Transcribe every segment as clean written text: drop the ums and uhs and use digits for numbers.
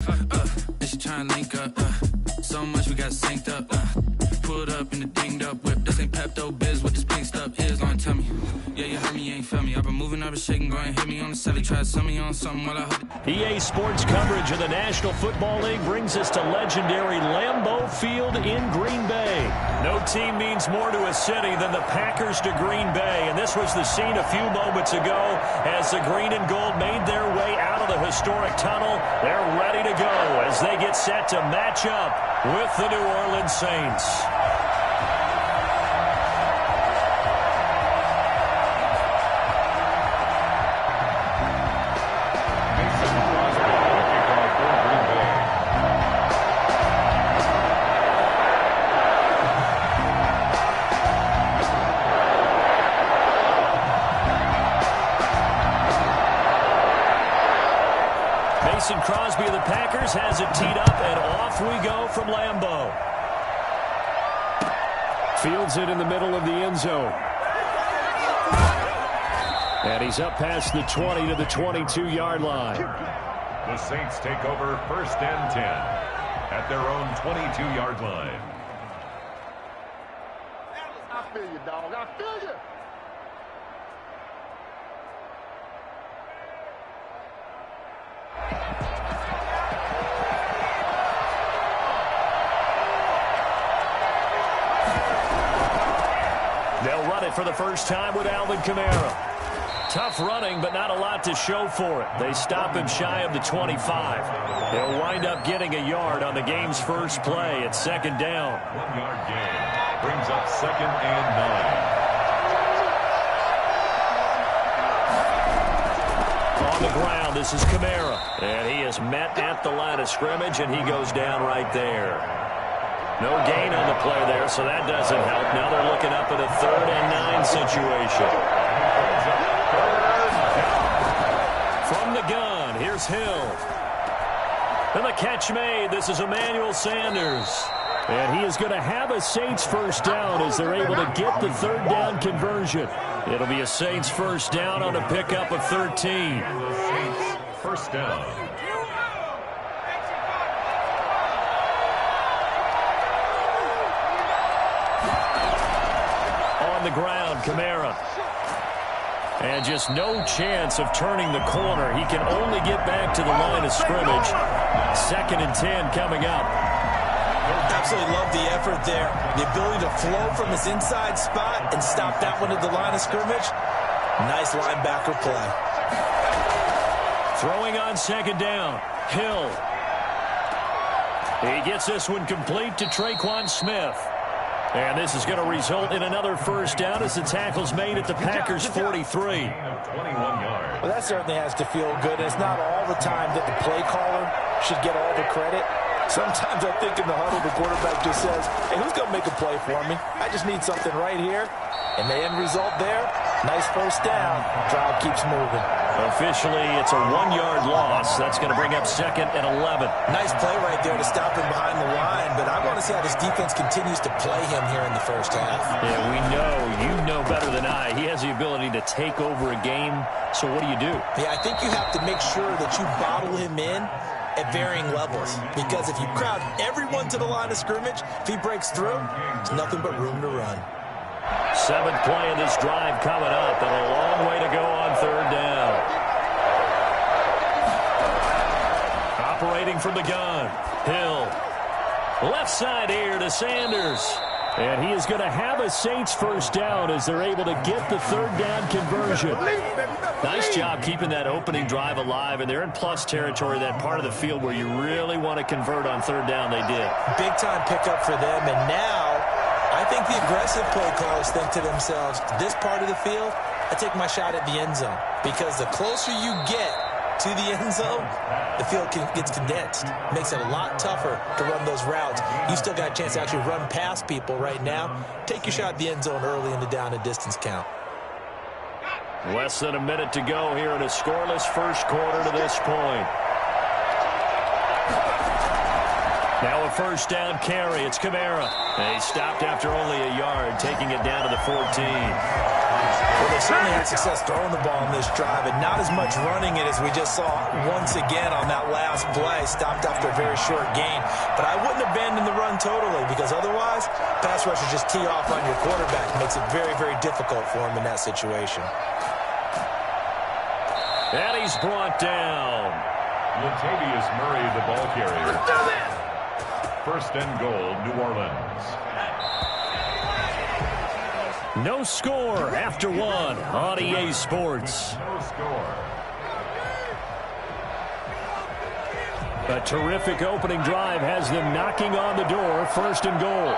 And she tryna link up, so much we got synced up, pulled up in the dinged up whip. This ain't Pepto Biz, what this pink stuff is, long tell me. Yeah, you heard me, you ain't felt me. I've been moving, I've been shaking, go ahead and hit me on the celly. Try to sell me on something while I hope it. EA Sports coverage of the National Football League brings us to legendary Lambeau Field in Green Bay. No team means more to a city than the Packers to Green Bay, and this was the scene a few moments ago as the green and gold made their way out of the historic tunnel. They're ready to go as they get set to match up with the New Orleans Saints. Crosby of the Packers has it teed up, and off we go from Lambeau. Fields it in the middle of the end zone. And he's up past the 20 to the 22-yard line. The Saints take over 1st and 10 at their own 22-yard line. I feel you, dog. I feel you. They'll run it for the first time with Alvin Kamara. Tough running, but not a lot to show for it. They stop him shy of the 25. They'll wind up getting a yard on the game's first play. It's 2nd down. 1-yard gain brings up 2nd and 9. On the ground, this is Kamara. And he is met at the line of scrimmage, and he goes down right there. No gain on the play there, so that doesn't help. Now they're looking up at a 3rd and 9 situation. From the gun, here's Hill. And the catch made. This is Emmanuel Sanders. And he is going to have a Saints first down as they're able to get the 3rd down conversion. It'll be a Saints first down on a pickup of 13. First down. On the ground, Kamara. And just no chance of turning the corner. He can only get back to the line of scrimmage. 2nd and 10 coming up. Absolutely love the effort there. The ability to flow from his inside spot and stop that one at the line of scrimmage. Nice linebacker play. Throwing on 2nd down. Hill. He gets this one complete to Traquan Smith. And this is going to result in another first down as the tackle's made at the Packers' 43. 21 yards. Well, that certainly has to feel good. It's not all the time that the play caller should get all the credit. Sometimes I think in the huddle, the quarterback just says, hey, who's going to make a play for me? I just need something right here. And the end result there, nice first down. Drive keeps moving. Officially, it's a 1-yard loss. That's going to bring up 2nd and 11. Nice play right there to stop him behind the line, but I want to see how this defense continues to play him here in the first half. Yeah, we know. You know better than I. He has the ability to take over a game, so what do you do? Yeah, I think you have to make sure that you bottle him in at varying levels, because if you crowd everyone to the line of scrimmage, if he breaks through, there's nothing but room to run. 7th play of this drive coming up, and a long way to go on 3rd down. Operating from the gun, Hill. Left side here to Sanders. And he is going to have a Saints first down as they're able to get the 3rd down conversion. Nice job keeping that opening drive alive, and they're in plus territory, that part of the field where you really want to convert on 3rd down. They did. Big time pickup for them, and now I think the aggressive play callers think to themselves, this part of the field, I take my shot at the end zone, because the closer you get to the end zone, the field gets condensed. Makes it a lot tougher to run those routes. You still got a chance to actually run past people right now. Take your shot at the end zone early in the down and distance count. Less than a minute to go here in a scoreless first quarter to this point. Now a first down carry. It's Kamara. And he stopped after only a yard, taking it down to the 14. Well, they certainly had success throwing the ball in this drive, and not as much running it as we just saw once again on that last play. Stopped after a very short gain. But I wouldn't abandon the run totally, because otherwise, pass rushers just tee off on your quarterback. It makes it very, very difficult for him in that situation. And he's brought down. Latavius Murray, the ball carrier. First and goal, New Orleans. No score after one on EA Sports. No score. A terrific opening drive has them knocking on the door. First and goal.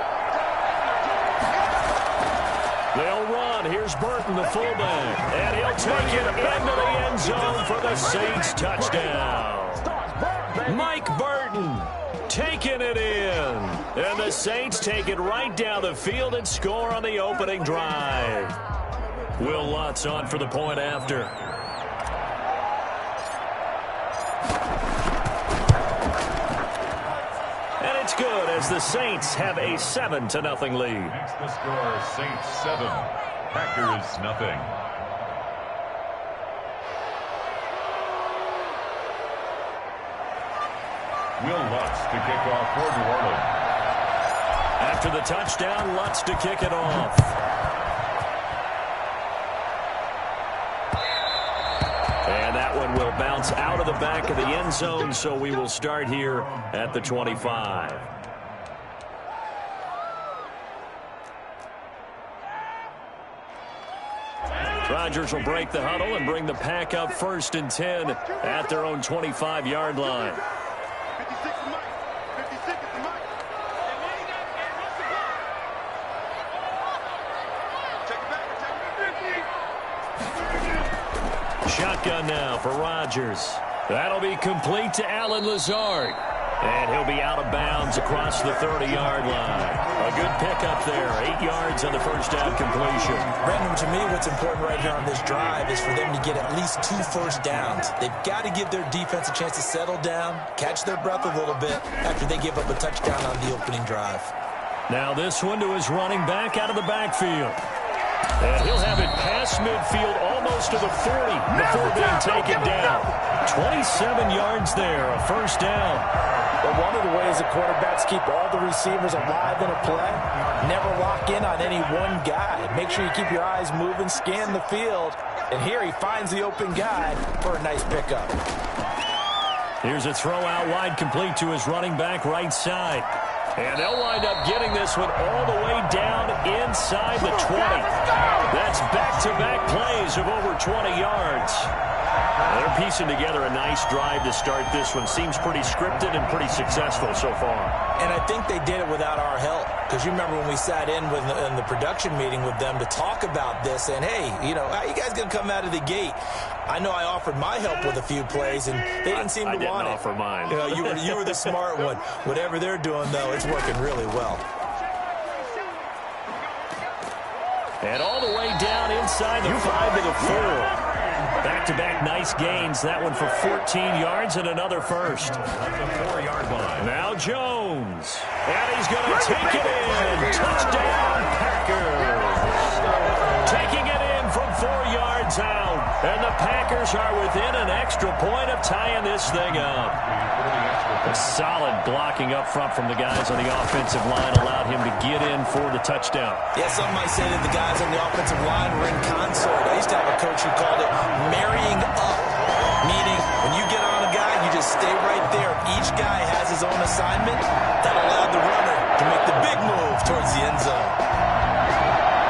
They'll run. Here's Burton, the fullback. And he'll take it into the end zone for the Saints touchdown. Mike Burton taking it in. And the Saints take it right down the field and score on the opening drive. Will Lutz on for the point after. And it's good as the Saints have a 7-0 lead. Makes the score Saints 7, Packers nothing. Will Lutz to kick off for New Orleans. After the touchdown, Lutz to kick it off. And that one will bounce out of the back of the end zone, so we will start here at the 25. Rodgers will break the huddle and bring the pack up 1st and 10 at their own 25-yard line. Shotgun now for Rodgers. That'll be complete to Allen Lazard. And he'll be out of bounds across the 30-yard line. A good pickup there. 8 yards on the first down completion. Brandon, to me, what's important right here on this drive is for them to get at least 2 first downs. They've got to give their defense a chance to settle down, catch their breath a little bit after they give up a touchdown on the opening drive. Now this one to his running back out of the backfield. And he'll have it past midfield almost to the 40 before being taken down. 27 yards there, a first down. But one of the ways the quarterbacks keep all the receivers alive in a play, never lock in on any one guy. Make sure you keep your eyes moving, scan the field. And here he finds the open guy for a nice pickup. Here's a throw out wide, complete to his running back right side. And they'll wind up getting this one all the way down inside the 20. That's back-to-back plays of over 20 yards. They're piecing together a nice drive to start this one. Seems pretty scripted and pretty successful so far. And I think they did it without our help. Because you remember when we sat in the production meeting with them to talk about this, and hey, you know, how you guys going to come out of the gate? I know I offered my help with a few plays, and they didn't seem to want it. I didn't offer mine. You know, you were the smart one. Whatever they're doing, though, it's working really well. And all the way down inside the 5 to the 4. Back-to-back nice gains. That one for 14 yards and another first. At the 4-yard line. Now Jones. And he's going to take it in. Touchdown, Packers. Taking it in from 4 yards out. And the Packers are within an extra point of tying this thing up. A solid blocking up front from the guys on the offensive line allowed him to get in for the touchdown. Yeah, some might say that the guys on the offensive line were in consort. I used to have a coach who called it marrying up, meaning when you get on a guy, you just stay right there. Each guy has his own assignment. That allowed the runner to make the big move towards the end zone.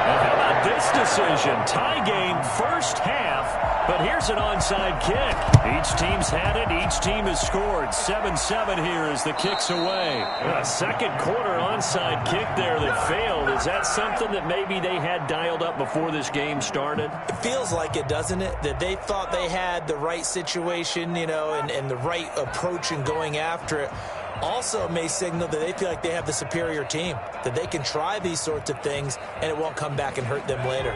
And how about this decision? Tie game first half. But here's an onside kick. Each team's had it. Each team has scored. 7-7 here as the kick's away. A second quarter onside kick there that failed. Is that something that maybe they had dialed up before this game started? It feels like it, doesn't it? That they thought they had the right situation, you know, and the right approach in going after it. Also may signal that they feel like they have the superior team, that they can try these sorts of things and it won't come back and hurt them later.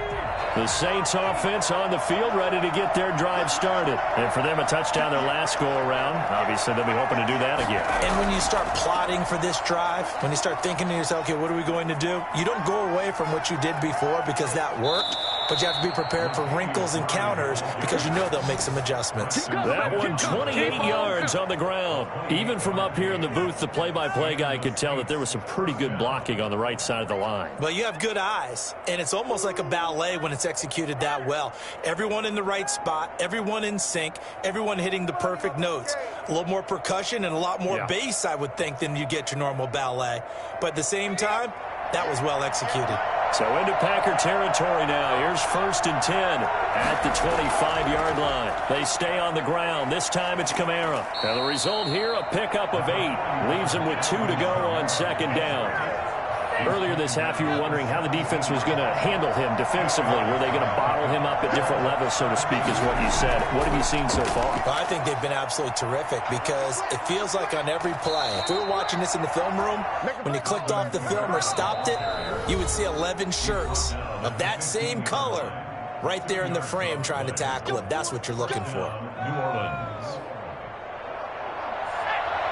The Saints offense on the field ready to get their drive started. And for them, a touchdown their last go-around. Obviously, they'll be hoping to do that again. And when you start plotting for this drive, when you start thinking to yourself, okay, what are we going to do? You don't go away from what you did before because that worked. but you have to be prepared for wrinkles and counters because you know they'll make some adjustments. That one, 28 yards on the ground. Even from up here in the booth, the play-by-play guy could tell that there was some pretty good blocking on the right side of the line. Well, you have good eyes, and it's almost like a ballet when it's executed that well. Everyone in the right spot, everyone in sync, everyone hitting the perfect notes. A little more percussion and a lot more bass, I would think, than you get your normal ballet. But at the same time, that was well executed. So into Packer territory now. Here's 1st and 10 at the 25-yard line. They stay on the ground. This time it's Kamara. And the result here, a pickup of 8. Leaves him with 2 to go on 2nd down. Earlier this half, you were wondering how the defense was going to handle him defensively. Were they going to bottle him up at different levels, so to speak, is what you said. What have you seen so far? Well, I think they've been absolutely terrific because it feels like on every play, if we were watching this in the film room, when you clicked off the film or stopped it, you would see 11 shirts of that same color right there in the frame trying to tackle him. That's what you're looking for. New Orleans.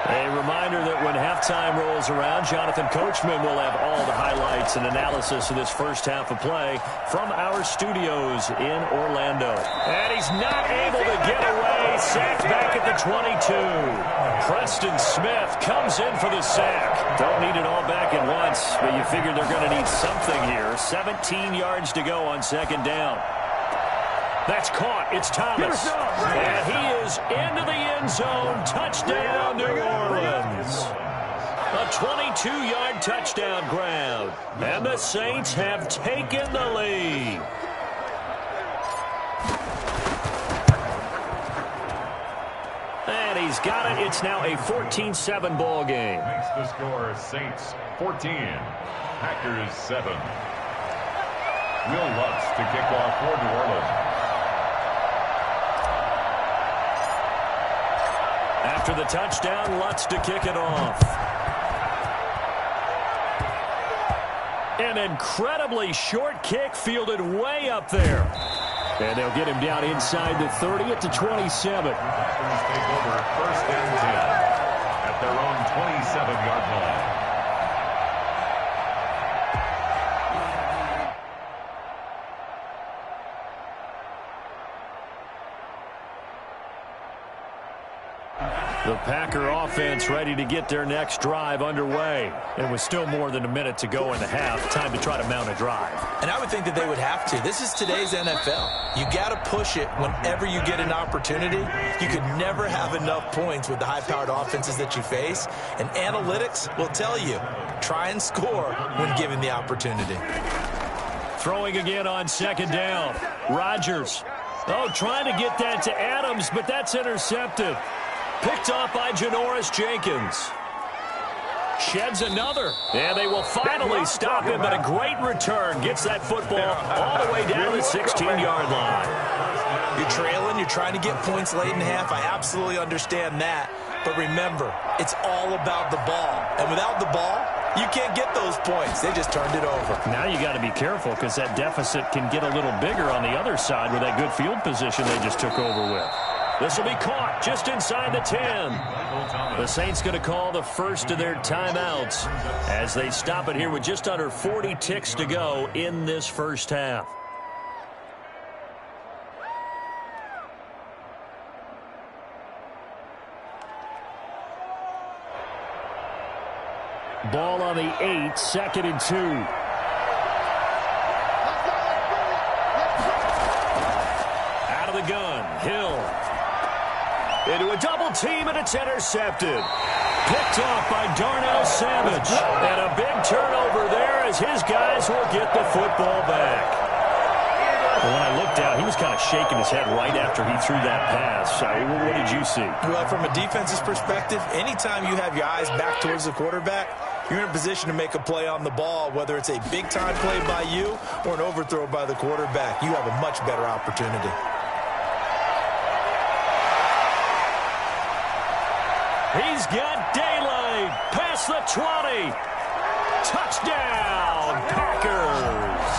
A reminder that when halftime rolls around, Jonathan Coachman will have all the highlights and analysis of this first half of play from our studios in Orlando. And he's not able to get away. Sacked back at the 22. Preston Smith comes in for the sack. Don't need it all back at once, but you figure they're going to need something here. 17 yards to go on 2nd down. That's caught. It's Thomas. And he is into the end zone. Touchdown, New Orleans. A 22-yard touchdown grab. And the Saints have taken the lead. And he's got it. It's now a 14-7 ball game. Makes the score Saints 14, Packers 7. Will Lutz to kick off for New Orleans. After the touchdown, Lutz to kick it off. An incredibly short kick fielded way up there. And they'll get him down inside the 30 at the 27. Packers take over 1st and 10 at their own 27-yard line. The Packer offense ready to get their next drive underway. And with still more than a minute to go in the half, time to try to mount a drive. And I would think that they would have to. This is today's NFL. You got to push it whenever you get an opportunity. You could never have enough points with the high-powered offenses that you face. And analytics will tell you, try and score when given the opportunity. Throwing again on 2nd down. Rodgers. Oh, trying to get that to Adams, but that's intercepted. Picked off by Janoris Jenkins. Sheds another. And they will finally stop him, but a great return. Gets that football all the way down to the 16-yard line. You're trailing. You're trying to get points late in half. I absolutely understand that. But remember, it's all about the ball. And without the ball, you can't get those points. They just turned it over. Now you got to be careful because that deficit can get a little bigger on the other side with that good field position they just took over with. This will be caught just inside the 10. The Saints going to call the first of their timeouts as they stop it here with just under 40 ticks to go in this first half. Ball on the 8, 2nd and 2. Out of the gun, Hill. Into a double team, and it's intercepted. Picked off by Darnell Savage. And a big turnover there as his guys will get the football back. Well, when I looked down, he was kind of shaking his head right after he threw that pass. What did you see? Well, from a defense's perspective, anytime you have your eyes back towards the quarterback, you're in a position to make a play on the ball, whether it's a big-time play by you or an overthrow by the quarterback. You have a much better opportunity. He's got daylight past the 20. Touchdown, Packers.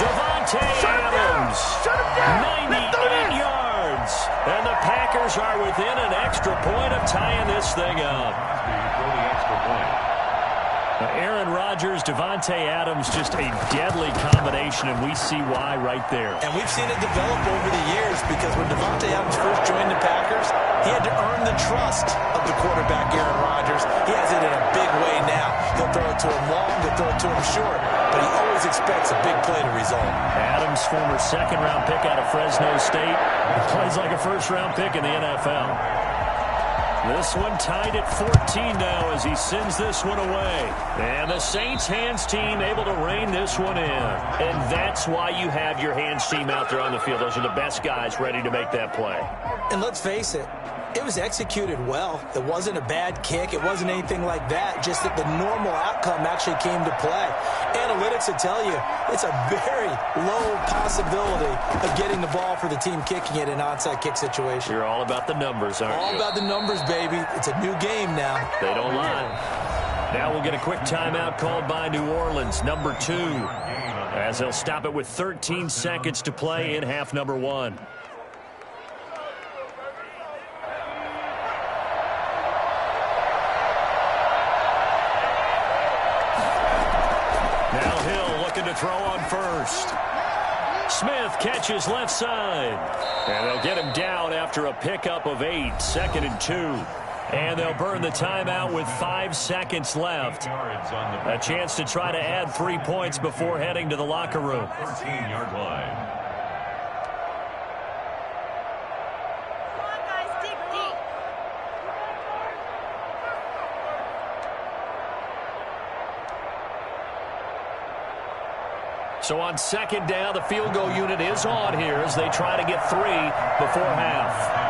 Devontae Adams, 98 yards. And the Packers are within an extra point of tying this thing up. For the extra point. Aaron Rodgers, Davante Adams, just a deadly combination, and we see why right there. And we've seen it develop over the years because when Davante Adams first joined the Packers, he had to earn the trust of the quarterback, Aaron Rodgers. He has it in a big way now. He'll throw it to him long, he'll throw it to him short, but he always expects a big play to result. Adams, former second-round pick out of Fresno State, plays like a first-round pick in the NFL. This one tied at 14 now as he sends this one away. And the Saints hands team able to rein this one in. And that's why you have your hands team out there on the field. Those are the best guys ready to make that play. And let's face it, it was executed well. It wasn't a bad kick. It wasn't anything like that. Just that the normal outcome actually came to play. Analytics will tell you it's a very low possibility of getting the ball for the team kicking it in an onside kick situation. You're all about the numbers, aren't you? All about the numbers, baby. It's a new game now. They don't lie. Now we'll get a quick timeout called by New Orleans, number 2, as they'll stop it with 13 seconds to play in half number 1. Now Hill looking to throw on first. Smith catches left side. And they'll get him down after a pickup of 8, 2nd and 2. And they'll burn the timeout with 5 seconds left. A chance to try to add 3 points before heading to the locker room. 13-yard line. So on second down, the field goal unit is on here as they try to get 3 before half.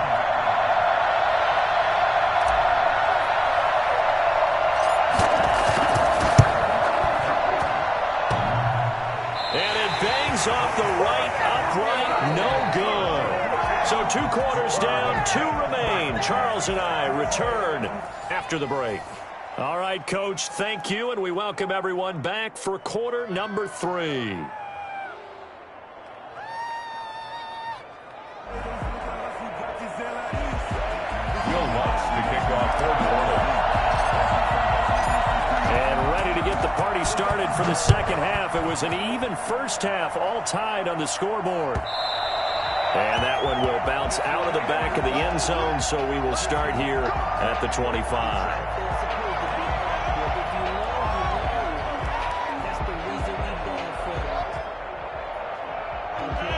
And it bangs off the right upright, no good. So 2 quarters down, 2 remain. Charles and I return after the break. All right, Coach, thank you, and we welcome everyone back for quarter number 3. Will Lutz to kick off for New Orleans. And ready to get the party started for the second half. It was an even first half, all tied on the scoreboard. And that one will bounce out of the back of the end zone, so we will start here at the 25.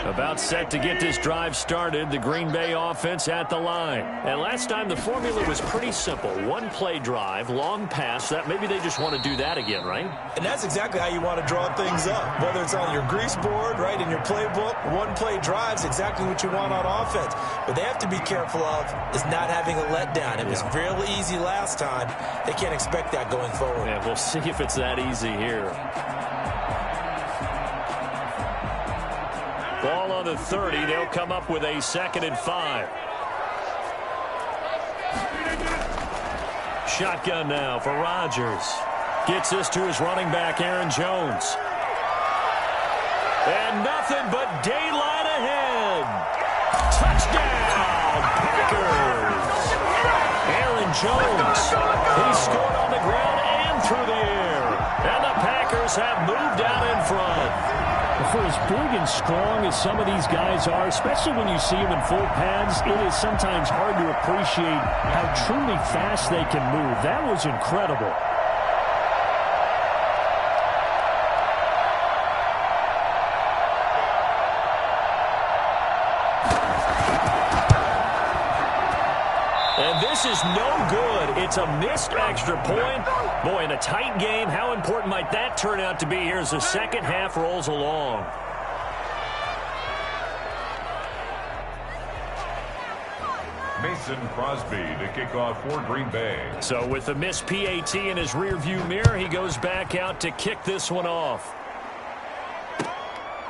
About set to get this drive started, the Green Bay offense at the line. And last time the formula was pretty simple. 1-play drive, long pass. That maybe they just want to do that again, right? And that's exactly how you want to draw things up. Whether it's on your grease board, right, in your playbook, 1-play drive's exactly what you want on offense. What they have to be careful of is not having a letdown. It was real easy last time. They can't expect that going forward. Yeah, we'll see if it's that easy here. Ball on the 30. They'll come up with a 2nd and 5. Shotgun now for Rodgers. Gets this to his running back, Aaron Jones. And nothing but daylight ahead. Touchdown, Packers. Aaron Jones. He scored on the ground and through the air. And the Packers have moved out in front. For as big and strong as some of these guys are, especially when you see them in full pads, it is sometimes hard to appreciate how truly fast they can move. That was incredible. And this is no good. It's a missed extra point. Boy, in a tight game, how important might that turn out to be here as the second half rolls along? Mason Crosby to kick off for Green Bay. So with the missed PAT in his rearview mirror, he goes back out to kick this one off.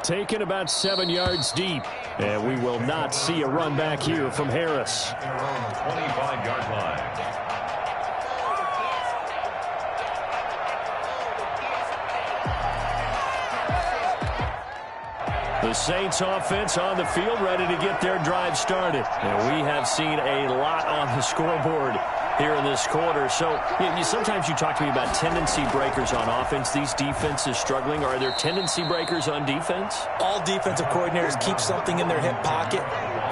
Taken about 7 yards deep. And we will not see a run back here from Harris. 25-yard line. The Saints offense on the field ready to get their drive started. And we have seen a lot on the scoreboard here in this quarter. So sometimes you talk to me about tendency breakers on offense. These defenses struggling. Are there tendency breakers on defense? All defensive coordinators keep something in their hip pocket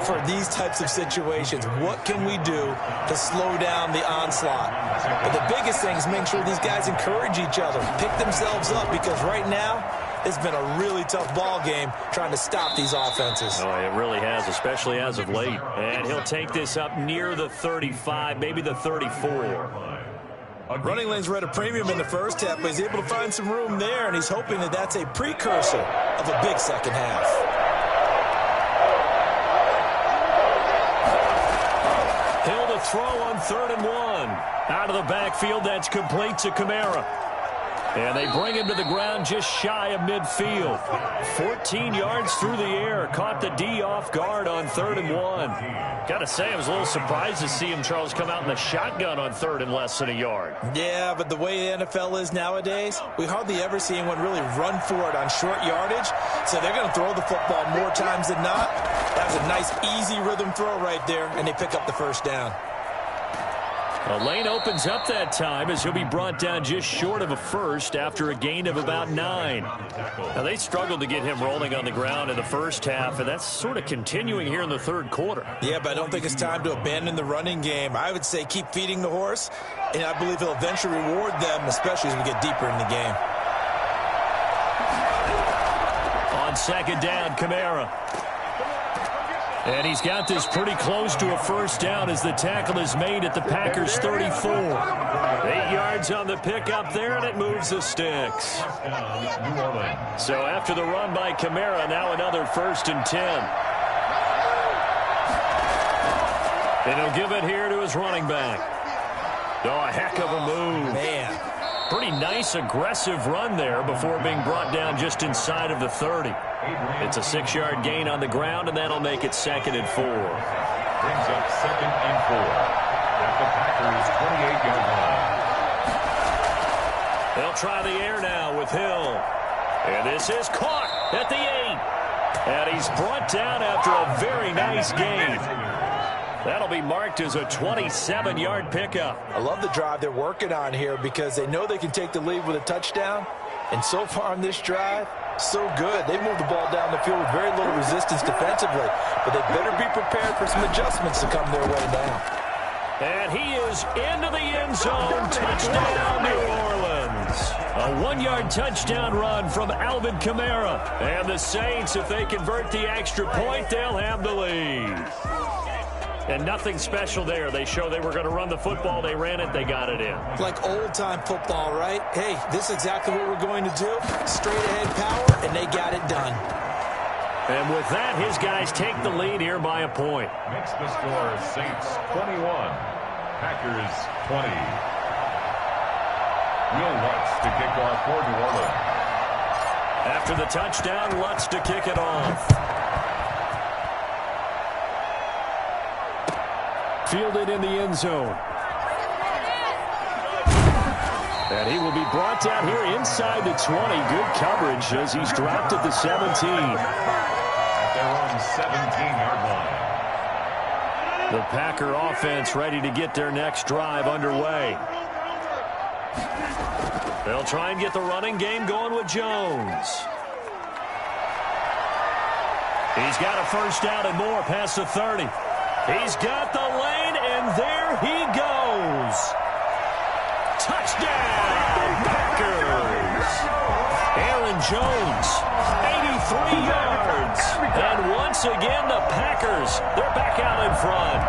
for these types of situations. What can we do to slow down the onslaught? But the biggest thing is make sure these guys encourage each other, pick themselves up, because right now it's been a really tough ball game trying to stop these offenses. Oh, it really has, especially as of late. And he'll take this up near the 35, maybe the 34. Running lanes were at a premium in the first half, but he's able to find some room there, and he's hoping that that's a precursor of a big second half. Hill to throw on 3rd and 1. Out of the backfield, that's complete to Kamara. And they bring him to the ground just shy of midfield. 14 yards through the air. Caught the D off guard on 3rd and 1. Got to say, I was a little surprised to see him, Charles, come out in the shotgun on 3rd and less than a yard. Yeah, but the way the NFL is nowadays, we hardly ever see anyone really run for it on short yardage. So they're going to throw the football more times than not. That was a nice, easy rhythm throw right there, and they pick up the first down. The lane opens up that time as he'll be brought down just short of a first after a gain of about 9. Now, they struggled to get him rolling on the ground in the first half, and that's sort of continuing here in the third quarter. Yeah, but I don't think it's time to abandon the running game. I would say keep feeding the horse, and I believe he'll eventually reward them, especially as we get deeper in the game. On 2nd down, Kamara. And he's got this pretty close to a first down as the tackle is made at the Packers' 34. 8 yards on the pickup there, and it moves the sticks. So after the run by Kamara, now another 1st and 10. And he'll give it here to his running back. Oh, a heck of a move. Man. Pretty nice, aggressive run there before being brought down just inside of the 30. It's a 6-yard gain on the ground, and that'll make it 2nd and 4. Brings up 2nd and 4 at the Packers' 28-yard line. They'll try the air now with Hill. And this is caught at the 8. And he's brought down after a very nice gain. That'll be marked as a 27-yard pickup. I love the drive they're working on here because they know they can take the lead with a touchdown. And so far on this drive, so good. They moved the ball down the field with very little resistance defensively. But they better be prepared for some adjustments to come their way now. And he is into the end zone. Touchdown, New Orleans. A 1-yard touchdown run from Alvin Kamara. And the Saints, if they convert the extra point, they'll have the lead. And nothing special there. They show they were going to run the football. They ran it. They got it in. Like old-time football, right? Hey, this is exactly what we're going to do. Straight-ahead power, and they got it done. And with that, his guys take the lead here by a point. Makes the score Saints 21, Packers 20. Will Lutz to kick off for New Orleans. After the touchdown, Lutz to kick it off. Fielded in the end zone. And he will be brought down here inside the 20. Good coverage as he's dropped at the 17. At their own 17-yard line. The Packer offense ready to get their next drive underway. They'll try and get the running game going with Jones. He's got a first down and more past the 30. He's got the lane, and there he goes. Touchdown, Packers. Aaron Jones, 83 yards. And once again, the Packers, they're back out in front.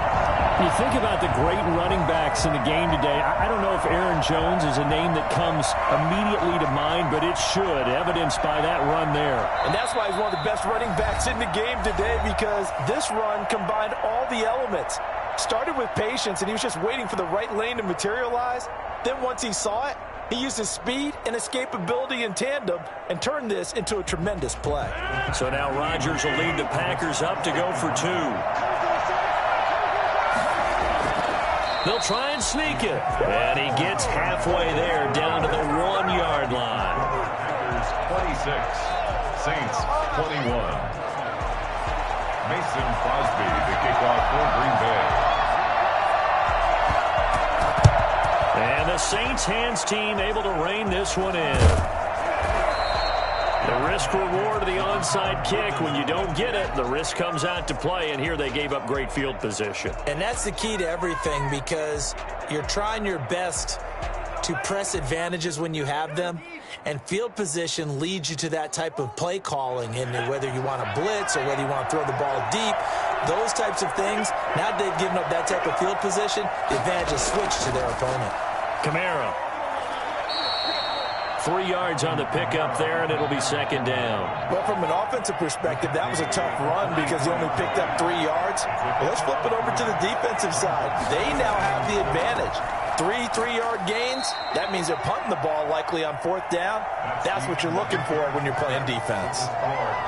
You think about the great running backs in the game today. I don't know if Aaron Jones is a name that comes immediately to mind, but it should, evidenced by that run there. And that's why he's one of the best running backs in the game today, because this run combined all the elements. Started with patience, and he was just waiting for the right lane to materialize. Then once he saw it, he used his speed and escapability in tandem and turned this into a tremendous play. So now Rodgers will lead the Packers up to go for 2. They'll try and sneak it. And he gets halfway there down to the 1-yard line. Packers 26, Saints 21. Mason Crosby to kick off for Green Bay. the Saints hands team able to rein this one in. The risk reward of the onside kick. When you don't get it, the risk comes out to play, and here they gave up great field position. And that's the key to everything, because you're trying your best to press advantages when you have them, and field position leads you to that type of play calling, and whether you want to blitz or whether you want to throw the ball deep, those types of things. Now they've given up that type of field position, the advantage is switched to their opponent. Kamara. 3 yards on the pickup there, and it'll be second down. Well, from an offensive perspective, that was a tough run because he only picked up 3 yards. Well, let's flip it over to the defensive side. They now have the advantage. 3 3-yard gains, that means they're punting the ball likely on 4th down. That's what you're looking for when you're playing defense.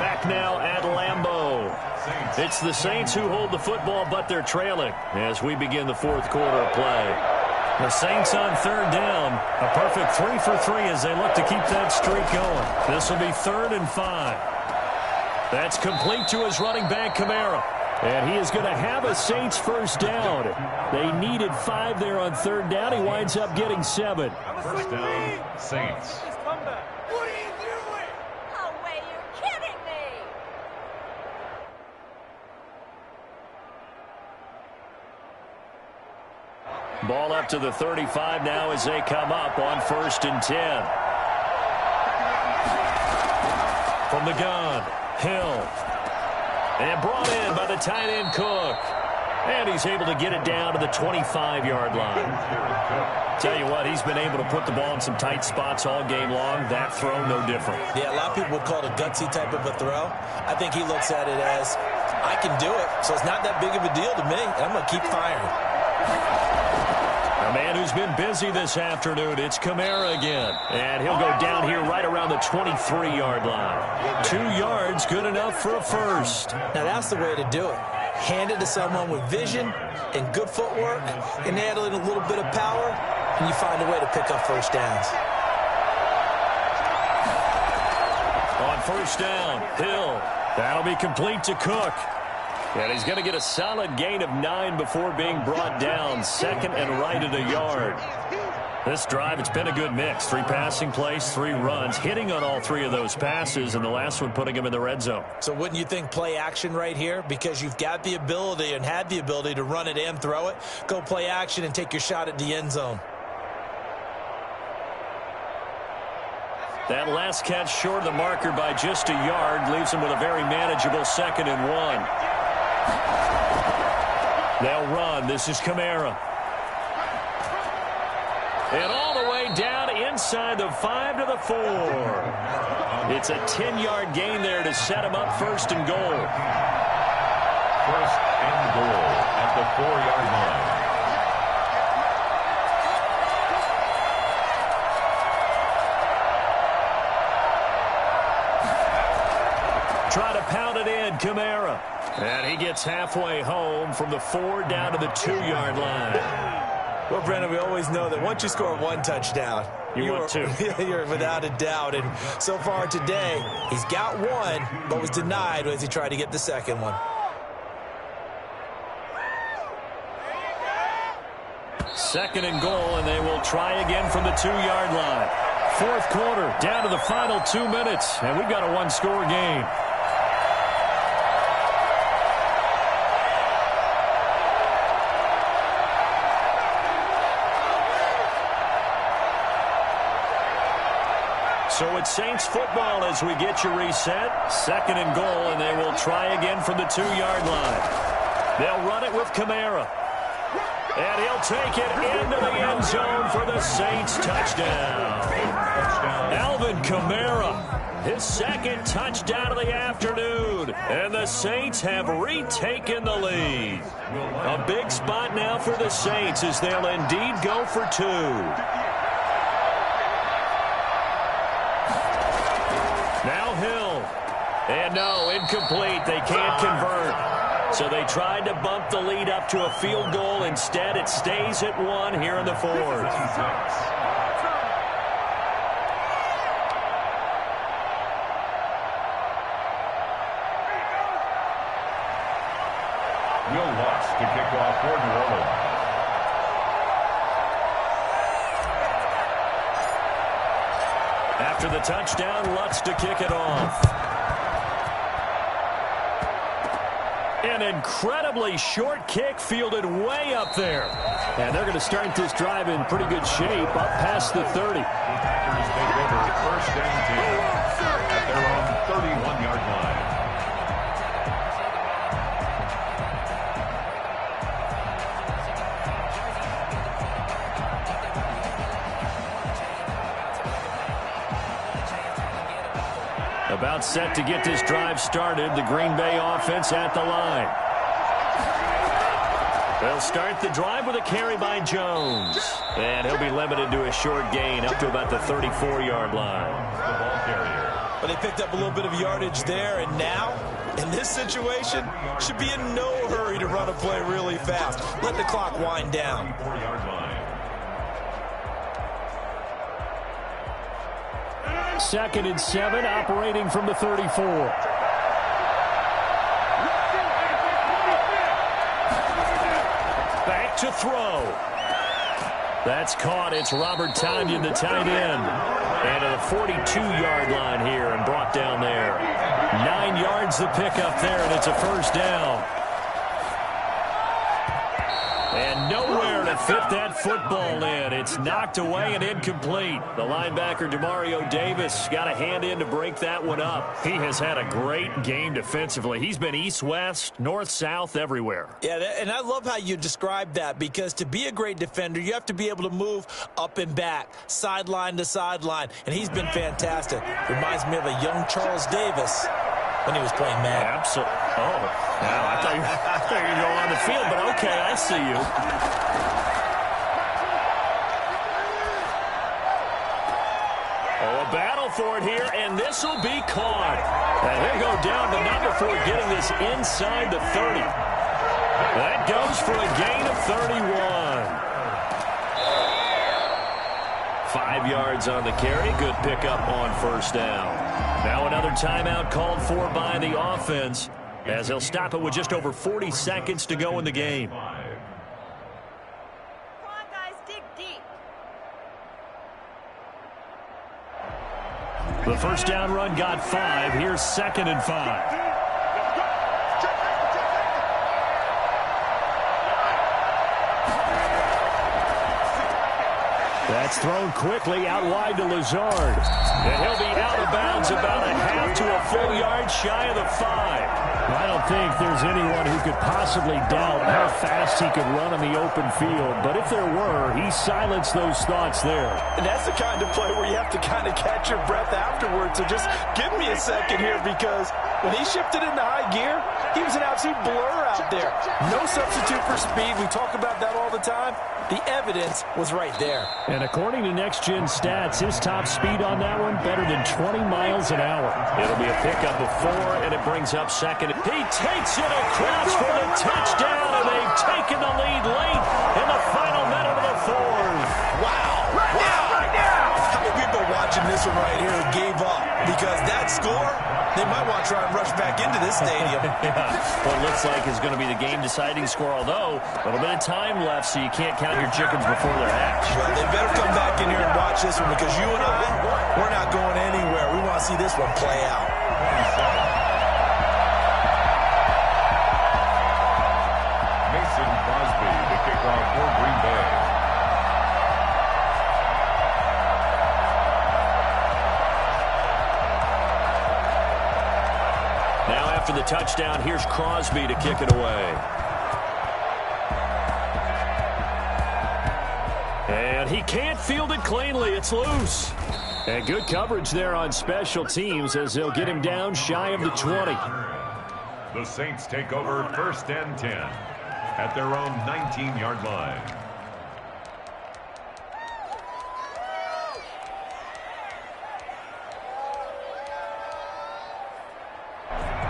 Back now at Lambeau. It's the Saints who hold the football, but they're trailing as we begin the 4th quarter of play. The Saints on 3rd down. A perfect 3 for 3 as they look to keep that streak going. This will be 3rd and 5. That's complete to his running back, Kamara. And he is going to have a Saints first down. They needed 5 there on 3rd down. He winds up getting 7. First down, Saints. What are you doing? No way, you're kidding me. Ball up to the 35 now as they come up on 1st and 10. From the gun, Hill. And brought in by the tight end Cook. And he's able to get it down to the 25-yard line. Tell you what, he's been able to put the ball in some tight spots all game long. That throw, no different. Yeah, a lot of people would call it a gutsy type of a throw. I think he looks at it as, I can do it, so it's not that big of a deal to me, and I'm going to keep firing. A man who's been busy this afternoon, it's Kamara again. And he'll go down here right around the 23-yard line. 2 yards, good enough for a first. Now that's the way to do it. Hand it to someone with vision and good footwork, and add in a little bit of power, and you find a way to pick up first downs. On 1st down, Hill. That'll be complete to Cook. And he's going to get a solid gain of 9 before being brought down. 2nd and right at a yard. This drive, it's been a good mix. 3 passing plays, 3 runs, hitting on all 3 of those passes, and the last one putting him in the red zone. So wouldn't you think play action right here? Because you've got the ability and had the ability to run it and throw it. Go play action and take your shot at the end zone. That last catch short of the marker by just a yard leaves him with a very manageable 2nd and 1. They'll run. This is Kamara. And all the way down inside the 5 to the 4. It's a 10-yard gain there to set him up 1st and goal. 1st and goal at the 4-yard line. Try to pound it in, Kamara. And he gets halfway home from the 4 down to the 2-yard line. Well, Brennan, we always know that once you score 1 touchdown, you want 2. You're without a doubt. And so far today, he's got 1, but was denied as he tried to get the 2nd one. 2nd and goal, and they will try again from the 2-yard line. 4th quarter, down to the final 2 minutes, and we've got a 1-score game. So it's Saints football as we get you reset. 2nd and goal, and they will try again from the 2-yard line. They'll run it with Kamara. And he'll take it into the end zone for the Saints touchdown. Alvin Kamara, his 2nd touchdown of the afternoon. And the Saints have retaken the lead. A big spot now for the Saints as they'll indeed go for 2. Now Hill. And no, incomplete. They can't convert. So they tried to bump the lead up to a field goal. Instead, it stays at 1 here in the 4th. Will Lutz to kick off for New Orleans. After the touchdown, Lutz to kick it off. An incredibly short kick fielded way up there. And they're going to start this drive in pretty good shape up past the 30. Packers take over first and 10 at their own 31-yard line. About set to get this drive started. The Green Bay offense at the line. They'll start the drive with a carry by Jones. And he'll be limited to a short gain up to about the 34-yard line. The ball carrier. But they picked up a little bit of yardage there, and now, in this situation, should be in no hurry to run a play really fast. Let the clock wind down. 34-yard line. 2nd and 7, operating from the 34. Back to throw. That's caught. It's Robert Tonyan, the tight end. And to the 42-yard line here and brought down there. 9 yards the pickup there, and it's a first down. And nowhere to fit that football in. It's knocked away and incomplete. The linebacker, Demario Davis, got a hand in to break that one up. He has had a great game defensively. He's been east-west, north-south, everywhere. Yeah, and I love how you describe that, because to be a great defender, you have to be able to move up and back, sideline to sideline, and he's been fantastic. Reminds me of a young Charles Davis when he was playing Madden. Absolutely. Oh, now I thought you were going to go on the field, but okay, I see you. Oh, a battle for it here, and this will be caught. And he'll go down, but not before getting this inside the 30. That goes for a gain of 31. 5 yards on the carry. Good pickup on first down. Now another timeout called for by the offense, as they'll stop it with just over 40 seconds to go in the game. Come on, guys, dig deep. The first down run got 5. Here's 2nd and 5. That's thrown quickly out wide to Lazard. And he'll be out of bounds about a half to a full yard shy of the 5. I don't think there's anyone who could possibly doubt how fast he could run on the open field. But if there were, he silenced those thoughts there. And that's the kind of play where you have to kind of catch your breath afterwards. So just give me a second here, because when he shifted into high gear, he was an absolute blur out there. No substitute for speed. We talk about that all the time. The evidence was right there. And according to Next Gen Stats, his top speed on that one better than 20 miles an hour. It'll be a pickup of 4, and it brings up 2nd. He takes it across for the touchdown, and they've taken the lead late in the final minute of the 4th. Wow. Right now. How many people watching this one right here gave up? Because that score, they might want to try and rush back into this stadium. Yeah. What it looks like is going to be the game-deciding score, although a little bit of time left, so you can't count your chickens before they're hatched. Well, they better come back in here and watch this one, because you and I, we're not going anywhere. We want to see this one play out. Mason Crosby, the kickoff for Green Bay. Now after the touchdown, here's Crosby to kick it away. And he can't field it cleanly. It's loose. And good coverage there on special teams, as they'll get him down shy of the 20. The Saints take over first and 10 at their own 19-yard line.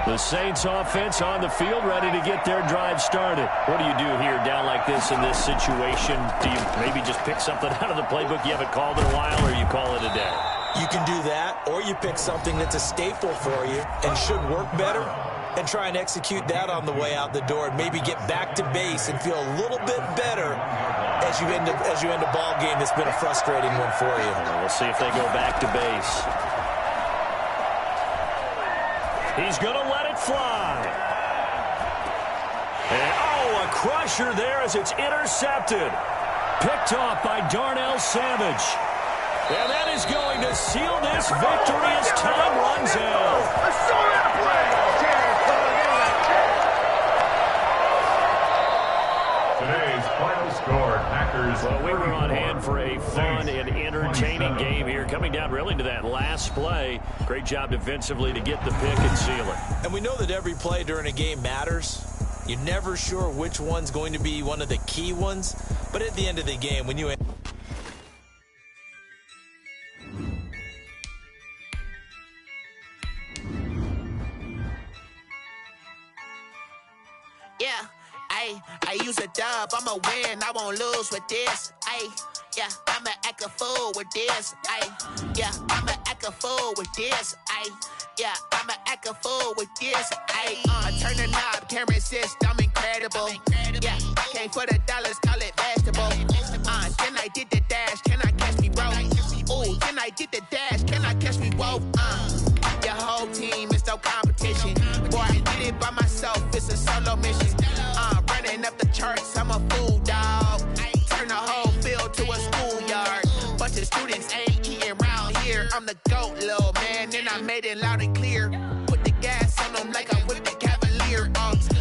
The Saints offense on the field, ready to get their drive started. What do you do here down like this in this situation? Do you maybe just pick something out of the playbook you haven't called in a while, or you call it a day? You can do that, or you pick something that's a staple for you and should work better, and try and execute that on the way out the door, and maybe get back to base and feel a little bit better as you end a ball game that's been a frustrating one for you. We'll see if they go back to base. He's going to let it fly. And, oh, a crusher there as it's intercepted. Picked off by Darnell Savage. And that is going to seal this victory as time runs out. Today's final score, Packers. Well, we were on hand for a fun and entertaining game here. Coming down really to that last play. Great job defensively to get the pick and seal it. And we know that every play during a game matters. You're never sure which one's going to be one of the key ones. But at the end of the game, when you... Yeah, I use a dub, I'ma win, I won't lose with this. Yeah, I'ma act a fool with this. Yeah, I'ma act a fool with this. Yeah, I'ma act a fool with this. I turn the knob, can't resist, I'm incredible. Yeah, came for the dollars, call it vegetable. Then I did the dash, can I catch me, bro? Ooh, then I did the dash, can I catch me, whoa? Your whole team is no competition. Boy, I did it by myself, it's a solo mission. Running up the charts, I'm a fool, dog. Turn the whole field to a schoolyard. Bunch of students ain't eating round here. I'm the GOAT, little man, and I made it loud and clear. Put the gas on them like I'm with the Cavalier.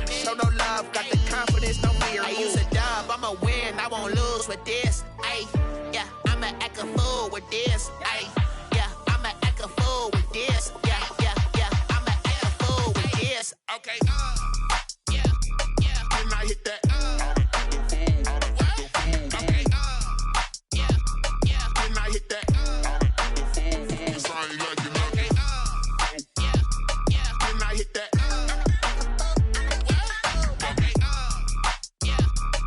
Show no love, got the confidence, no fear. I use a dub, I'ma win, I won't lose with this. Yeah, I'ma act a fool with this. Yeah, I'ma act a fool with this. Yeah, I'ma act a fool with this. Okay, yeah, then I hit that. Okay, yeah, then I hit that. Okay, yeah, then I hit that. Okay,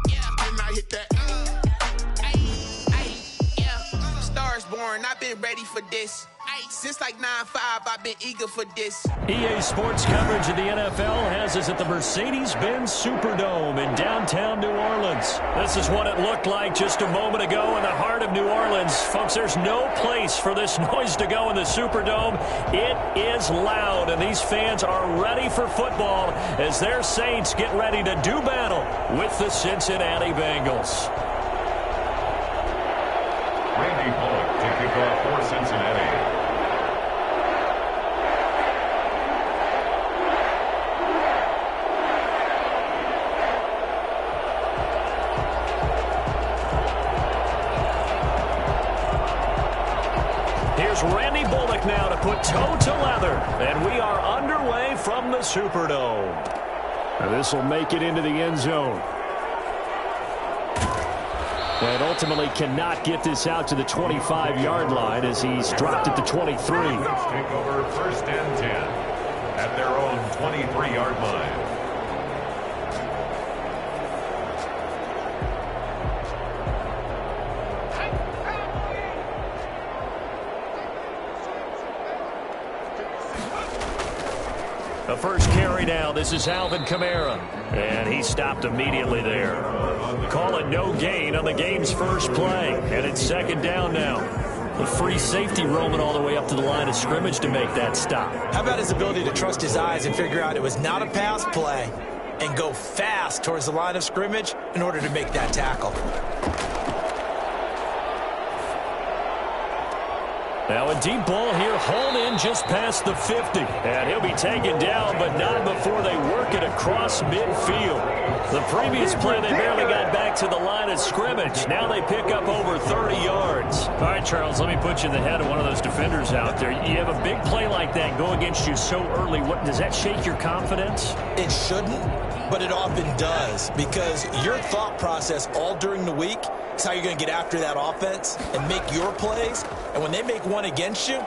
yeah, then I hit that. Yeah, stars born, I've been ready for this. Since like 9-5, I've been eager for this. EA Sports coverage of the NFL has us at the Mercedes-Benz Superdome in downtown New Orleans. This is what it looked like just a moment ago in the heart of New Orleans. Folks, there's no place for this noise to go in the Superdome. It is loud, and these fans are ready for football as their Saints get ready to do battle with the Cincinnati Bengals. Randy Bullock to kick off for Cincinnati. Here's Randy Bullock now to put toe to leather, and we are underway from the Superdome. Now this will make it into the end zone. And ultimately cannot get this out to the 25-yard line as he's dropped at the 23. Let's take over 1st and 10 at their own 23-yard line. The first carry now. This is Alvin Kamara. And he stopped immediately there. Call it no gain on the game's first play. And it's 2nd down now. The free safety roaming all the way up to the line of scrimmage to make that stop. How about his ability to trust his eyes and figure out it was not a pass play and go fast towards the line of scrimmage in order to make that tackle. Now a deep ball here, hauled in just past the 50. And he'll be taken down, but not before they work it across midfield. The previous play, they barely got back to the line of scrimmage. Now they pick up over 30 yards. All right, Charles, let me put you in the head of one of those defenders out there. You have a big play like that go against you so early. What, does that shake your confidence? It shouldn't, but it often does, because your thought process all during the week is how you're going to get after that offense and make your plays. And when they make one against you,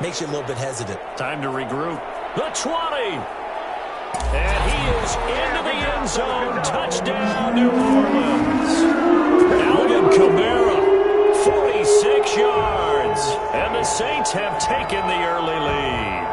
makes you a little bit hesitant. Time to regroup. The 20. And he is into the end zone. Touchdown, New Orleans. Alvin Kamara, 46 yards. And the Saints have taken the early lead.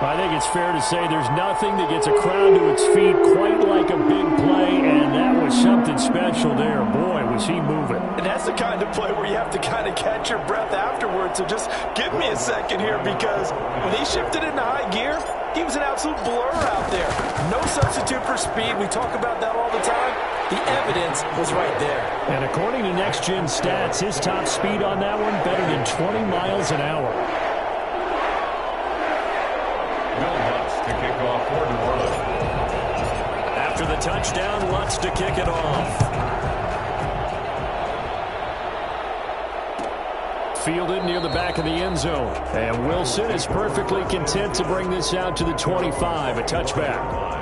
I think it's fair to say there's nothing that gets a crowd to its feet quite like a big play, and that was something special there. Boy, was he moving. And that's the kind of play where you have to kind of catch your breath afterwards. So just give me a second here, because when he shifted into high gear, he was an absolute blur out there. No substitute for speed. We talk about that all the time. The evidence was right there. And according to Next Gen Stats, his top speed on that one better than 20 miles an hour. To kick off for New Orleans. After the touchdown, Lutz to kick it off. Fielded near the back of the end zone. And Wilson is perfectly content to bring this out to the 25, a touchback.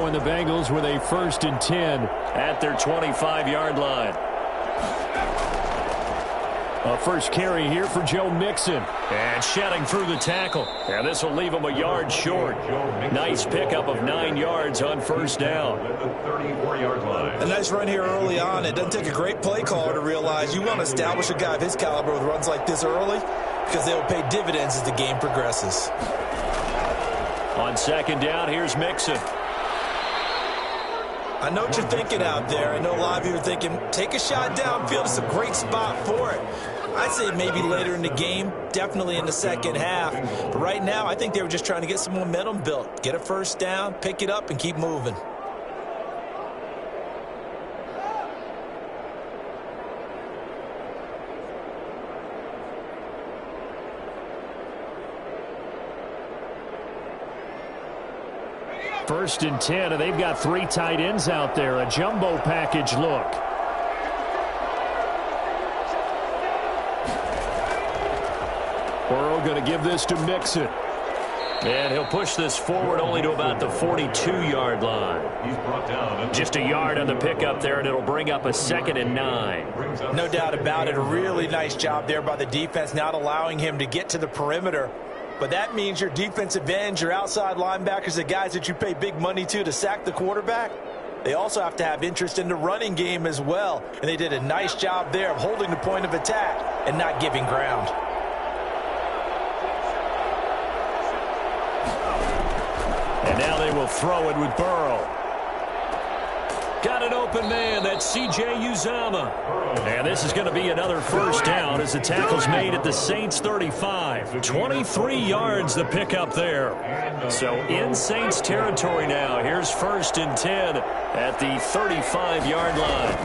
The Bengals with a 1st and 10 at their 25-yard line. A first carry here for Joe Mixon. And shedding through the tackle. And this will leave him a yard short. Nice pickup of 9 yards on 1st down. At the 34-yard line. A nice run here early on. It doesn't take a great play caller to realize you want to establish a guy of his caliber with runs like this early, because they will pay dividends as the game progresses. On 2nd down, here's Mixon. I know what you're thinking out there. I know a lot of you are thinking, take a shot downfield. It's a great spot for it. I'd say maybe later in the game, definitely in the second half. But right now, I think they were just trying to get some momentum built. Get a 1st down, pick it up, and keep moving. First and 10, and they've got 3 tight ends out there. A jumbo package look. Burrow going to give this to Mixon. And he'll push this forward only to about the 42-yard line. He's brought down. Just a yard on the pickup there, and it'll bring up a 2nd and 9. No doubt about it. A really nice job there by the defense, not allowing him to get to the perimeter. But that means your defensive ends, your outside linebackers, the guys that you pay big money to sack the quarterback, they also have to have interest in the running game as well. And they did a nice job there of holding the point of attack and not giving ground. And now they will throw it with Burrow. Got an open man. That's C.J. Uzomah. And this is going to be another 1st down as the tackle's made at the Saints 35. 23 yards the pickup there. So in Saints territory now. Here's 1st and 10 at the 35-yard line.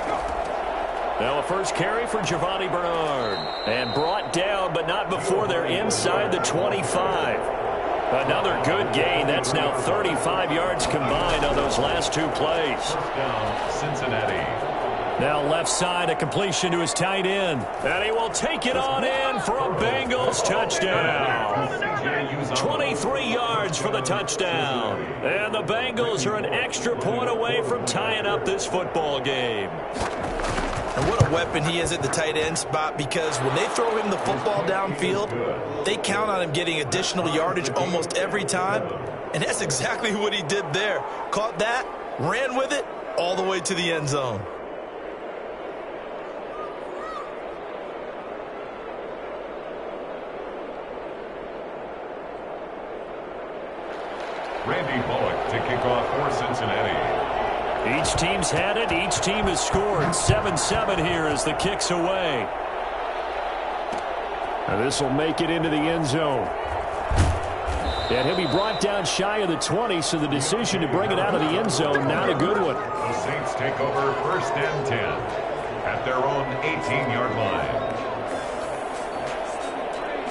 Now a first carry for Giovanni Bernard. And brought down, but not before they're inside the 25. Another good gain. That's now 35 yards combined on those last 2 plays. Down, Cincinnati. Now left side, a completion to his tight end. And he will take it on in for a Bengals touchdown. 23 yards for the touchdown. And the Bengals are an extra point away from tying up this football game. And what a weapon he is at the tight end spot, because when they throw him the football downfield, they count on him getting additional yardage almost every time. And that's exactly what he did there. Caught that, ran with it, all the way to the end zone. Randy Bullock to kick off for Cincinnati. Each team's had it. Each team has scored. 7-7 here as the kick's away. And this will make it into the end zone. And he'll be brought down shy of the 20, so the decision to bring it out of the end zone, not a good one. The Saints take over 1st and 10 at their own 18-yard line.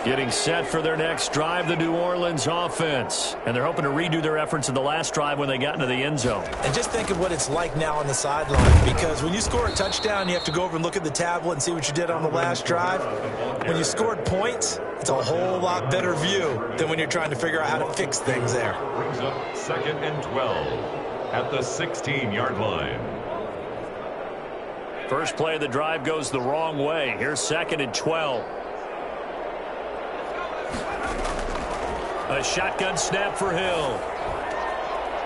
Getting set for their next drive, the New Orleans offense. And they're hoping to redo their efforts in the last drive when they got into the end zone. And just think of what it's like now on the sideline, because when you score a touchdown, you have to go over and look at the tablet and see what you did on the last drive. When you scored points, it's a whole lot better view than when you're trying to figure out how to fix things there. Brings up 2nd and 12 at the 16-yard line. First play of the drive goes the wrong way. Here's 2nd and 12. A shotgun snap for Hill.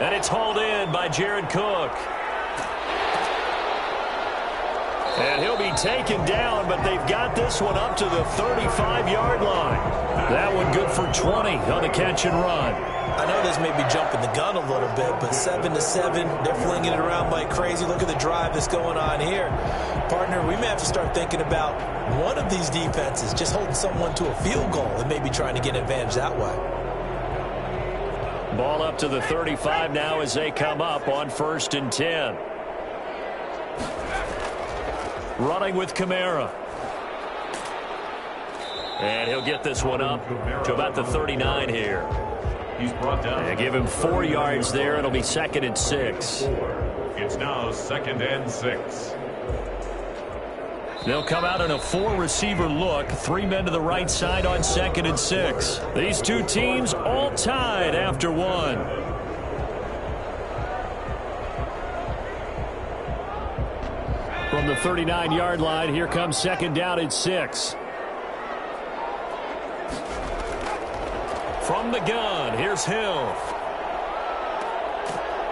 And it's hauled in by Jared Cook. And he'll be taken down, but they've got this one up to the 35-yard line. That one good for 20 on the catch and run. I know this may be jumping the gun a little bit, but 7-7, they're flinging it around like crazy. Look at the drive that's going on here. Partner, we may have to start thinking about one of these defenses just holding someone to a field goal and maybe trying to get an advantage that way. Ball up to the 35 now as they come up on 1st and 10. Running with Kamara. And he'll get this one up to about the 39 here. He's brought down. They give him 4 yards there. It'll be 2nd and 6. It's now 2nd and 6. They'll come out in a 4-receiver look. 3 men to the right side on 2nd and 6. These two teams all tied after 1. From the 39-yard line, here comes 2nd down and 6. From the gun, here's Hill.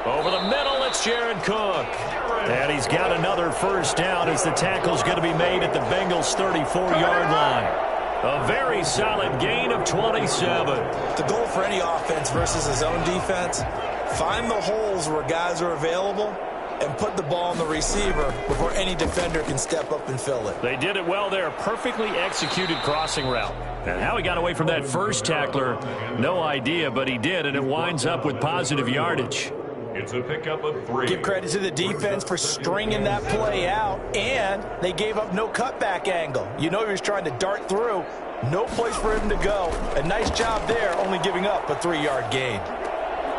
Over the middle, it's Jared Cook. And he's got another 1st down as the tackle's going to be made at the Bengals' 34-yard line. A very solid gain of 27. The goal for any offense versus his own defense, find the holes where guys are available and put the ball on the receiver before any defender can step up and fill it. They did it well there. Perfectly executed crossing route. And how he got away from that first tackler, no idea, but he did, and it winds up with positive yardage. It's a pickup of 3. Give credit to the defense for stringing that play out, and they gave up no cutback angle. You know he was trying to dart through. No place for him to go. A nice job there, only giving up a 3-yard gain.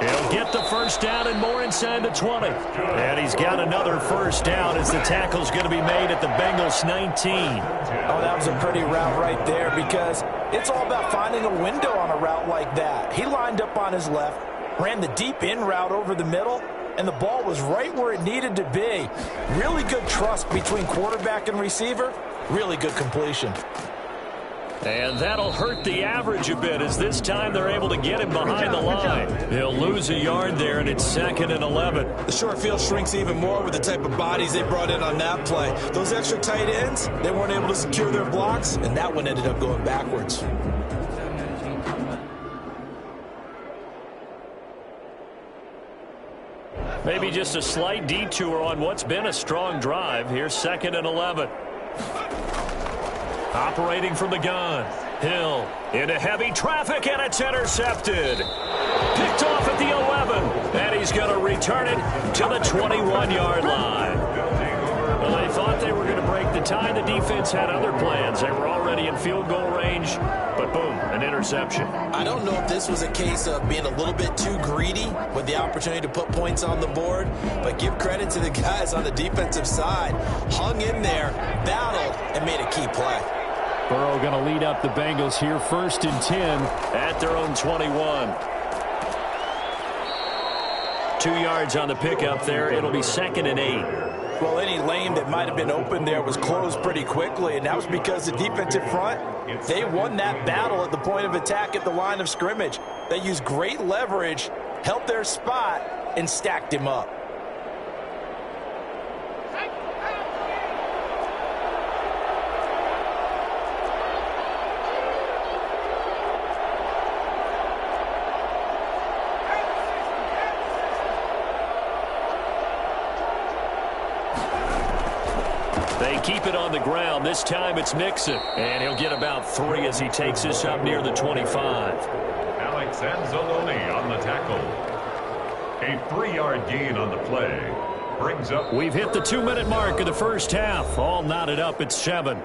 He'll get the 1st down and more inside the 20. And he's got another 1st down as the tackle's going to be made at the Bengals' 19. Oh, that was a pretty route right there because it's all about finding a window on a route like that. He lined up on his left, ran the deep in route over the middle, and the ball was right where it needed to be. Really good trust between quarterback and receiver. Really good completion. And that'll hurt the average a bit as this time they're able to get him behind the line. He'll lose a yard there, and it's 2nd and 11. The short field shrinks even more with the type of bodies they brought in on that play. Those extra tight ends, they weren't able to secure their blocks, and that one ended up going backwards. Maybe just a slight detour on what's been a strong drive. Here's 2nd and 11. Operating from the gun. Hill into heavy traffic, and it's intercepted. Picked off at the 11, and he's going to return it to the 21-yard line. Well, they thought they were going to break the tie. The defense had other plans. They were already in field goal range, but boom, an interception. I don't know if this was a case of being a little bit too greedy with the opportunity to put points on the board, but give credit to the guys on the defensive side. Hung in there, battled, and made a key play. Burrow going to lead up the Bengals here, 1st and 10 at their own 21. 2 yards on the pickup there. It'll be 2nd and 8. Well, any lane that might have been open there was closed pretty quickly, and that was because the defensive front, they won that battle at the point of attack at the line of scrimmage. They used great leverage, held their spot, and stacked him up. They keep it on the ground. This time it's Mixon. And he'll get about 3 as he takes this up near the 25. Alex Anzalone on the tackle. A 3-yard gain on the play. Brings up. We've hit the 2-minute mark of the first half. All knotted up at 7.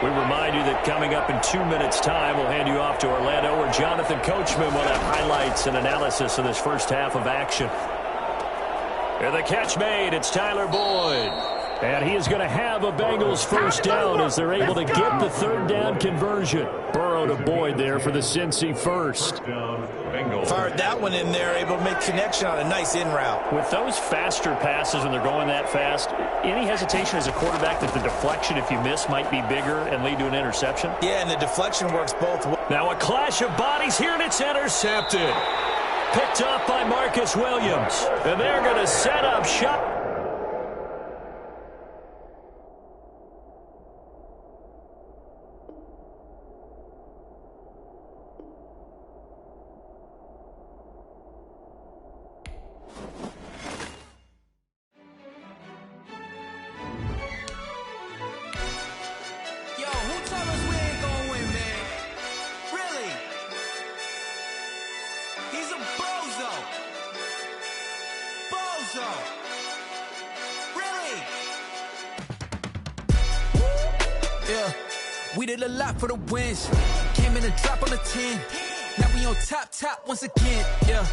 We remind you that coming up in 2 minutes' time, we'll hand you off to Orlando, where Jonathan Coachman will have highlights and analysis of this first half of action. And the catch made. It's Tyler Boyd. And he is going to have a Bengals first down as they're able to get the third down conversion. Burrow to Boyd there for the Cincy first. Fired that one in there, able to make connection on a nice in route. With those faster passes when they're going that fast, any hesitation as a quarterback that the deflection, if you miss, might be bigger and lead to an interception? Yeah, and the deflection works both ways. Now a clash of bodies here, and it's intercepted. Picked up by Marcus Williams. And they're going to set up shop. We did a lot for the wins. Came in a drop on the 10. Now we on top once again. Yeah.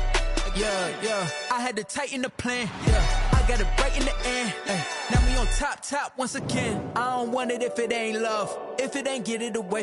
I had to tighten the plan. Yeah. I got it right in the end. Now we on top once again. I don't want it if it ain't love. If it ain't, get it away.